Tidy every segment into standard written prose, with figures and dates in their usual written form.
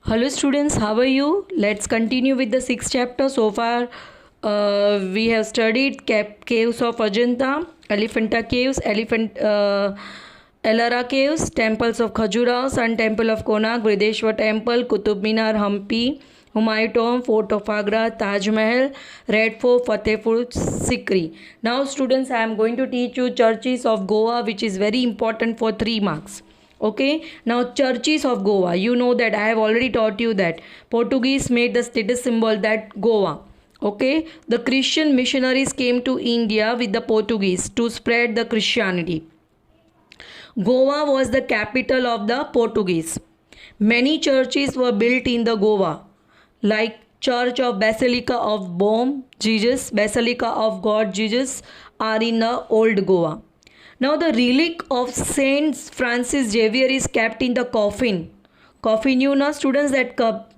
Hello students, how are you? Let's continue with the sixth chapter. So far, we have studied caves of Ajanta, Elephanta caves, Ellora caves, temples of Khajuraho, Sun Temple of Konark, Brideshwar Temple, Qutub Minar, Hampi, Humayun Tomb, Fort of Agra, Taj Mahal, Red Fort, Fatehpur Sikri. Now students, I am going to teach you churches of Goa, which is very important for 3 marks. Okay, now churches of Goa. You know that I have already taught you that Portuguese made the status symbol that Goa. Okay, the Christian missionaries came to India with the Portuguese to spread the Christianity. Goa was the capital of the Portuguese. Many churches were built in the Goa, like Church of Basilica of Bom Jesus, Basilica of God Jesus are in the old Goa. Now the relic of Saint Francis Xavier is kept in the coffin. Coffin, you know students, that cup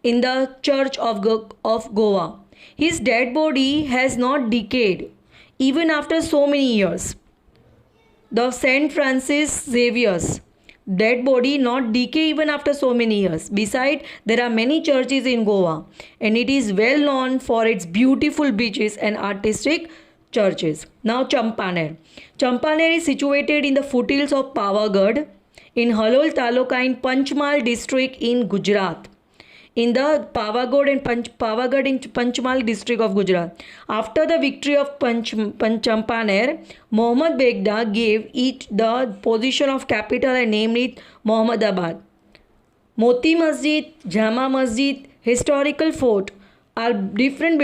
in the church of Goa. His dead body has not decayed even after so many years. The Saint Francis Xavier's dead body not decay even after so many years. Besides, there are many churches in Goa and it is well known for its beautiful beaches and artistic churches. Now Champaner. Champaner is situated in the foothills of Pavagadh in Halol Taluka in Panchmal district in Gujarat. In the Pavagadh in Panchmal district of Gujarat. After the victory of Champaner, Muhammad Begda gave it the position of capital and named it Mohammadabad. Moti Masjid, Jama Masjid, historical fort are different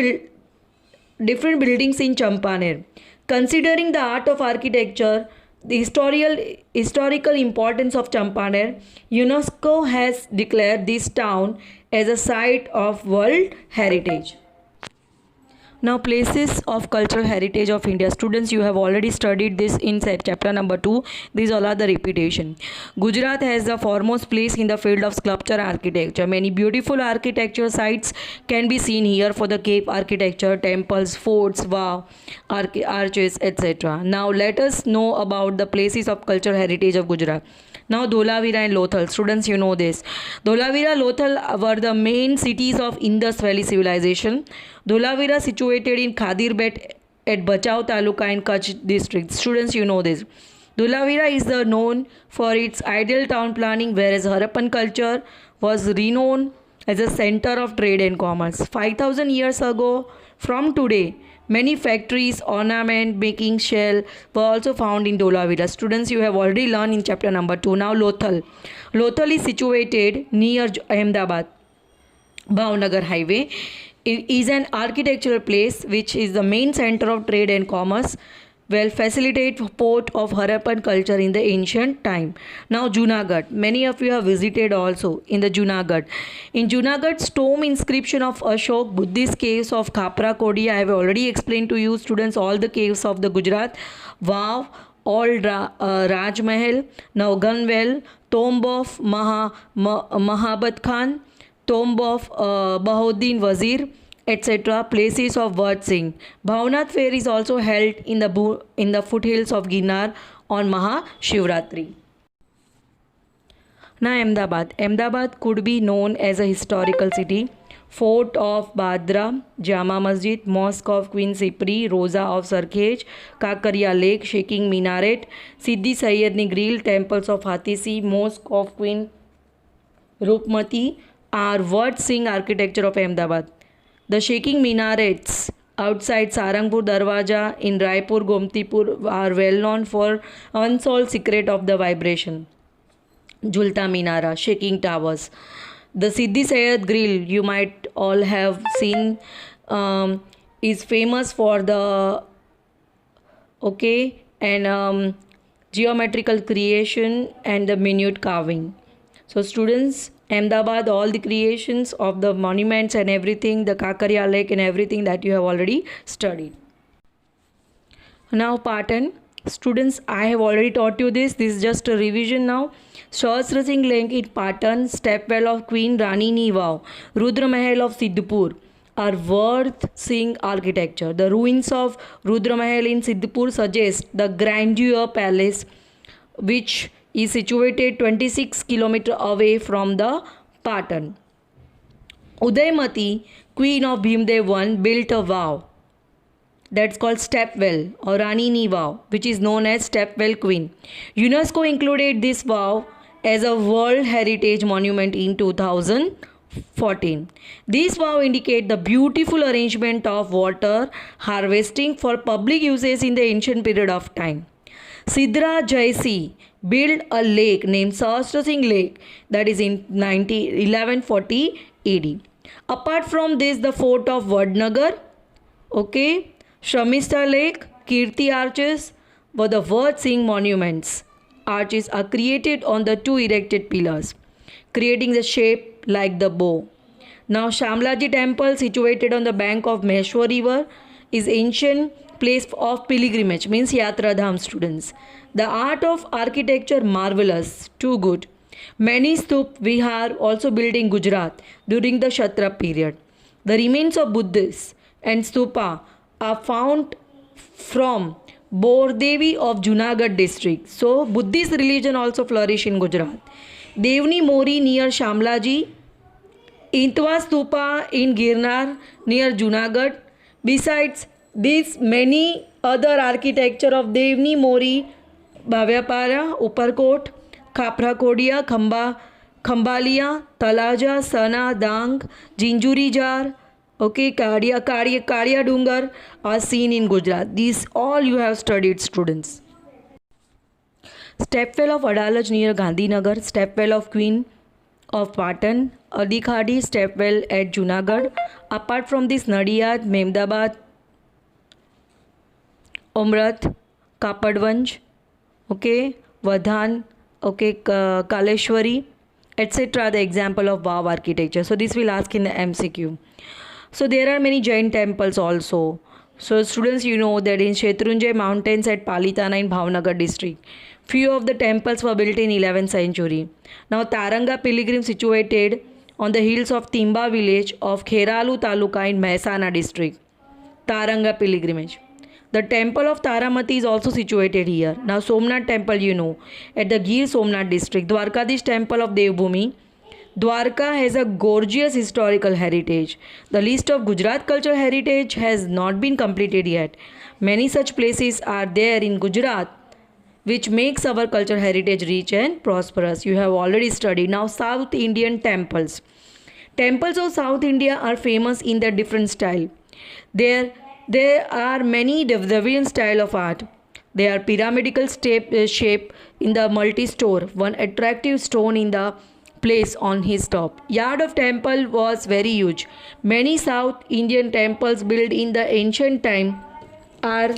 buildings in Champaner. Considering the art of architecture, the historical importance of Champaner, UNESCO has declared this town as a site of World Heritage. Now, places of cultural heritage of India. Students, you have already studied this in chapter number 2. These all are the repetition. Gujarat has the foremost place in the field of sculpture and architecture. Many beautiful architecture sites can be seen here for the cave architecture, temples, forts, arches, etc. Now, let us know about the places of cultural heritage of Gujarat. Now Dholavira and Lothal. Students, you know this. Dholavira, Lothal were the main cities of Indus Valley civilization. Dholavira situated in Khadir at Bachau Taluka in Kutch district. Students, you know this. Dholavira is known for its ideal town planning, whereas Harappan culture was renowned as a center of trade and commerce. 5,000 years ago from today, many factories, ornament making shell were also found in Dholavira. Students, you have already learned in chapter number 2. Now Lothal. Lothal is situated near Ahmedabad, Bhavnagar highway. It is an architectural place which is the main center of trade and commerce. Well, facilitate port of Harappan culture in the ancient time. Now Junagadh. Many of you have visited also in the Junagadh. In Junagadh, stone inscription of Ashok, Buddhist caves of Khapra Kodi. I have already explained to you students all the caves of the Gujarat. Wow, Old Raj Mahal, Naugan Well, Tomb of Mahabad Khan, Tomb of Bahuddin Wazir, etc. Places of Vard Singh. Bhavnath Fair is also held in the foothills of Ginnar on Mahashivratri. Now Ahmedabad. Ahmedabad could be known as a historical city. Fort of Badra, Jama Masjid, Mosque of Queen Sipri, Rosa of Sarkhej, Kakaria Lake, Shaking Minaret, Siddhi Sayyadni Grill, Temples of Hathisi, Mosque of Queen Rukmati are Vard Singh architecture of Ahmedabad. The shaking minarets outside Sarangpur Darwaja in Raipur Gomtipur are well known for unsolved secret of the vibration. Julta Minara, shaking towers. The Siddhi Sayed Grill, you might all have seen, is famous for the geometrical creation and the minute carving. So students, Ahmedabad, all the creations of the monuments and everything, the Kakaria Lake and everything that you have already studied. Now Patan. Students, I have already taught you this. This is just a revision now. Sahasra Singh Lake in Patan, Stepwell of Queen Rani Ni Vav, Rudra Mahal of Siddhpur are Vard Singh architecture. The ruins of Rudra Mahal in Siddhpur suggest the grandeur palace which is situated 26 km away from the Patan. Udaymati, queen of Bhimdev I, built a vow that's called Stepwell or Ranini vow, which is known as Stepwell Queen. UNESCO included this vow as a World Heritage Monument in 2014. This vow indicate the beautiful arrangement of water harvesting for public uses in the ancient period of time. Sidra Jaisi built a lake named Sahasra Singh Lake, that is in 1140 AD. Apart from this, the fort of Vadnagar, okay, Shamista Lake, Kirti arches were the worth seeing monuments. Arches are created on the two erected pillars, creating the shape like the bow. Now Shamlaji temple, situated on the bank of Meshwar river, is ancient place of pilgrimage, means Yatra Dham students. The art of architecture marvelous, too good. Many stup vihar also built in Gujarat during the Kshatrap period. The remains of Buddhists and stupa are found from Bordevi of Junagadh district. So Buddhist religion also flourish in Gujarat. Devni Mori near Shamlaji, Intwa Stupa in Girnar near Junagadh. Besides this, many other architecture of Devni Mori, Bhavyapara, Uparkot, Khapra Kodia, Khambaliya, Talaja, Sana, Dang, Jinjuri Jar, okay, Kadia Dungar are seen in Gujarat. These all you have studied, students. Stepwell of Adalaj near Gandhinagar, Stepwell of Queen of Patan, Adikhadi, Stepwell at Junagadh. Apart from this, Nadiyad, Memdabad, Umrat, Kapadvanj, okay, Vadhan, okay, Kaleshwari, etc. The example of Vav architecture. So this will ask in the MCQ. So there are many Jain temples also. So students, you know that in Shetrunjay mountains at Palitana in Bhavnagar district, few of the temples were built in 11th century. Now Taranga pilgrim, situated on the hills of Timba village of Kheralu Taluka in Mehsana district. Taranga pilgrimage. The temple of Taramati is also situated here. Now Somnath temple, you know, at the Gir Somnath district. Dwarkadish temple of Devbhumi. Dwarka has a gorgeous historical heritage. The list of Gujarat cultural heritage has not been completed yet. Many such places are there in Gujarat, which makes our cultural heritage rich and prosperous. You have already studied. Now South Indian temples. Temples of South India are famous in their different style. There are many Dravidian style of art. They are pyramidal shape in the multi-store, one attractive stone in the place on his top. Yard of temple was very huge. Many South Indian temples built in the ancient time are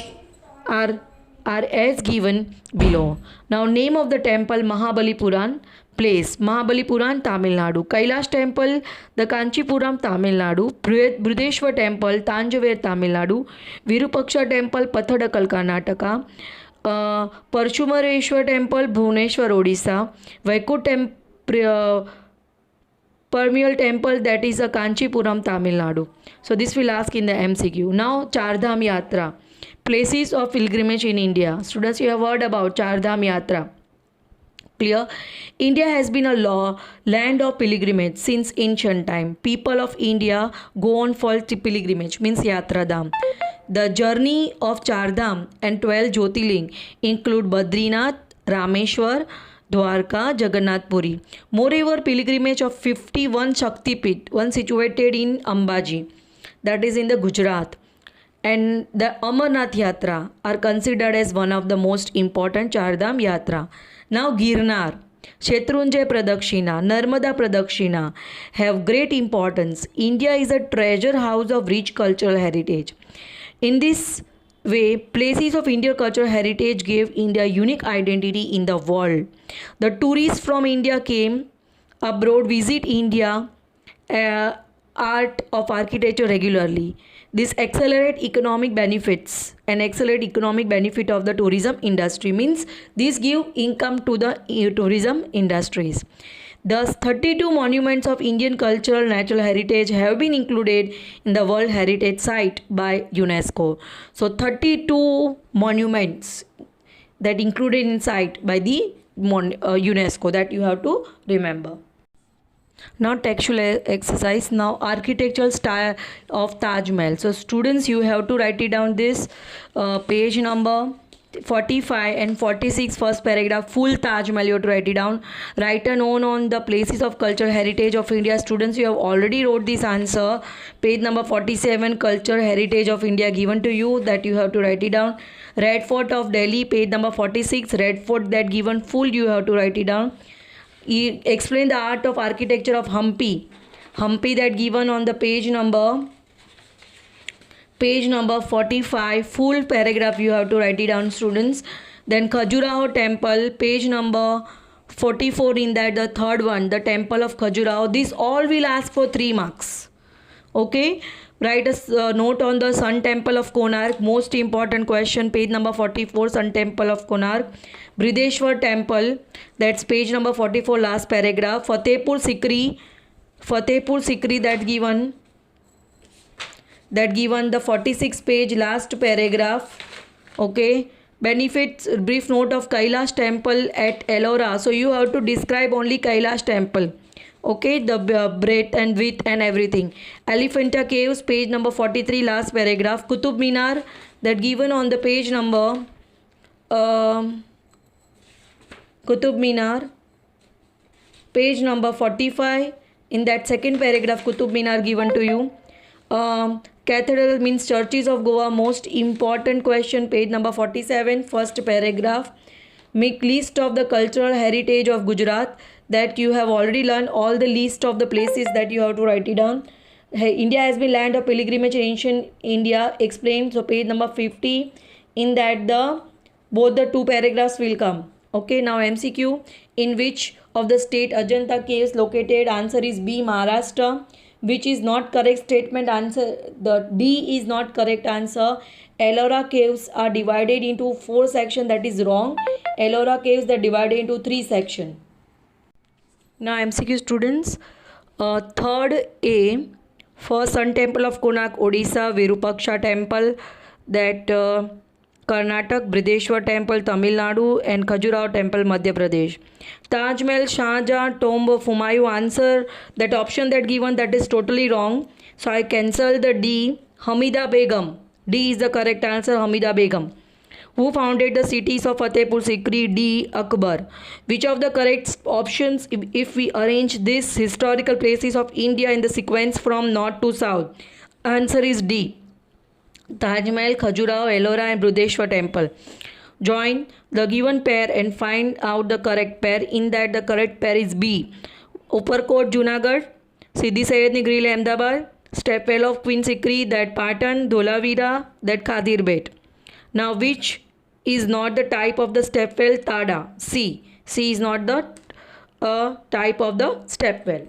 as given below. Now name of the temple, Mahabalipuram place, Mahabalipuram, Tamil Nadu. Kailash temple, the Kanchipuram, Tamil Nadu. Brudeshwar temple, Tanjavur, Tamil Nadu. Virupaksha temple, Pathadakal, Karnataka. Parshumareshwar temple, Bhubaneswar, Odisha. Vaikut Permeal temple, that is a Kanchipuram, Tamil Nadu. So this will ask in the MCQ. Now Chardham Yatra, places of pilgrimage in India. Students, you have heard about Chardham Yatra. Clear? India has been a land of pilgrimage since ancient time. People of India go on for pilgrimage, means Yatra Dham. The journey of Chardham and 12 Jyotirling include Badrinath, Rameshwar, Dwarka, Jagannath Puri. Moreover, pilgrimage of 51 Shakti Pit, one situated in Ambaji, that is in the Gujarat, and the Amarnath Yatra are considered as one of the most important Chardham Yatra. Now Girnar, Shethrunjay Pradakshina, Narmada Pradakshina have great importance. India is a treasure house of rich cultural heritage. In this way, places of Indian cultural heritage gave India unique identity in the world. The tourists from India came abroad, visit India, art of architecture regularly. This accelerate economic benefits and accelerate economic benefit of the tourism industry, means this give income to the tourism industries. Thus, 32 monuments of Indian cultural natural heritage have been included in the World Heritage Site by UNESCO. So, 32 monuments that included in site by the UNESCO, that you have to remember. Now textual exercise. Now architectural style of Taj Mahal. So students, you have to write it down this page number 45 and 46, first paragraph, full Taj Mahal you have to write it down. Writer known on the places of cultural heritage of India. Students, you have already wrote this answer. Page number 47, cultural heritage of India given to you, that you have to write it down. Red Fort of Delhi, page number 46, Red Fort that given full you have to write it down. Explain the art of architecture of Hampi. Hampi that given on the page number 45, full paragraph you have to write it down, students. Then Khajuraho temple, page number 44, in that the third one, the temple of Khajuraho. This all will ask for 3 marks. Okay, write a note on the Sun Temple of Konark, most important question, page number 44, Sun Temple of Konark. Brideshwar temple, that's page number 44, last paragraph. Fatehpur Sikri that given the 46 page, last paragraph. Okay, benefits, brief note of Kailash temple at Ellora. So you have to describe only Kailash temple. Okay, the breadth and width and everything. Elephanta caves, page number 43, last paragraph. Qutub Minar, that given on the page number Qutub Minar, page number 45, in that second paragraph Qutub Minar given to you. Cathedral means churches of Goa, most important question, page number 47, first paragraph. Make list of the cultural heritage of Gujarat, that you have already learned all the list of the places that you have to write it down. India has been land of pilgrimage in ancient India, explained. So page number 50, in that the both the 2 paragraphs will come. Okay, now MCQ, in which of the state Ajanta caves located? Answer is B, Maharashtra. Which is not correct statement? Answer, the D is not correct answer. Ellora caves are divided into 4 sections, that is wrong. Ellora caves are divided into 3 sections. Now MCQ students, third A, first Sun Temple of Konark, Odisha. Virupaksha temple, that Karnataka. Brideshwar temple, Tamil Nadu. And Khajuraho temple, Madhya Pradesh. Taj Mahal, Shah Jahan, tomb of Humayun. Answer, that option that given, that is totally wrong. So I cancel the D. Hamida Begum. D is the correct answer, Hamida Begum. Who founded the cities of Fatehpur Sikri? D, Akbar. Which of the correct options, if we arrange these historical places of India in the sequence from north to south? Answer is D, Taj Mahal, Khajuraho, Ellora and Brideshwar temple. Join the given pair and find out the correct pair. In that the correct pair is B, Uppercote, Junagadh. Siddhi Sayyadni Grill, Ahmedabad. Stepwell of Queen Sikri, that Patan. Dholavira, that Khadir Bet. Now which is not the type of the stepwell? Tada. C is not the type of the stepwell.